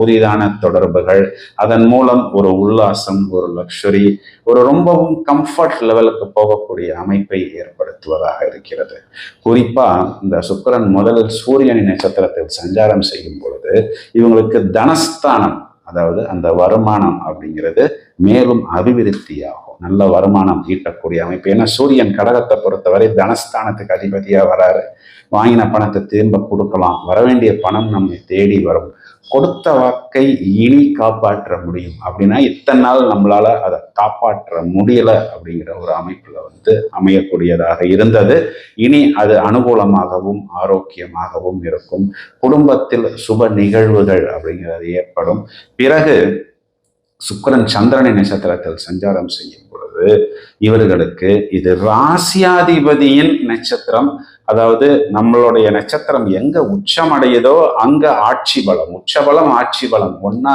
புதிதான தொடர்புகள், அதன் மூலம் ஒரு உல்லாசம், ஒரு லக்ஸுரி, ஒரு ரொம்பவும் கம்ஃபர்ட் லெவலுக்கு போகக்கூடிய அமைப்பை ஏற்படுத்துவதாக இருக்கிறது. குறிப்பா இந்த சுக்கிரன் முதலில் சூரியனின் நட்சத்திரத்தில் சஞ்சாரம் செய்யும் பொழுது இவங்களுக்கு தனஸ்தானம், அதாவது அந்த வருமானம் அப்படிங்கிறது மேலும் அபிவிருத்தியாகும். நல்ல வருமானம் ஈட்டக்கூடிய அமைப்பு. ஏன்னா சூரியன் கடகத்தை பொறுத்தவரை தனஸ்தானத்துக்கு அதிபதியா வராரு. வாங்கின பணத்தை திரும்ப கொடுக்கலாம், வரவேண்டிய பணம் நம்மை தேடி வரும். கொடுத்த வாக்கை இனி காப்பாற்ற முடியும் அப்படின்னா இத்தனை நாள் நம்மளால அதை காப்பாற்ற முடியல அப்படிங்கிற ஒரு அமைப்புல அமையக்கூடியதாக இருந்தது. இனி அது அனுகூலமாகவும் ஆரோக்கியமாகவும் இருக்கும். குடும்பத்தில் சுப நிகழ்வுகள் அப்படிங்கிறது ஏற்படும். பிறகு சுக்கிரன் சந்திரனின் நட்சத்திரத்தில் சஞ்சாரம் செய்யும் பொழுது இவர்களுக்கு இது ராசியாதிபதியின் நட்சத்திரம். அதாவது நம்மளுடைய நட்சத்திரம் எங்க உச்சம் அடையுதோ அங்க ஆட்சி பலம், உச்சபலம் ஆட்சி பலம் ஒன்னா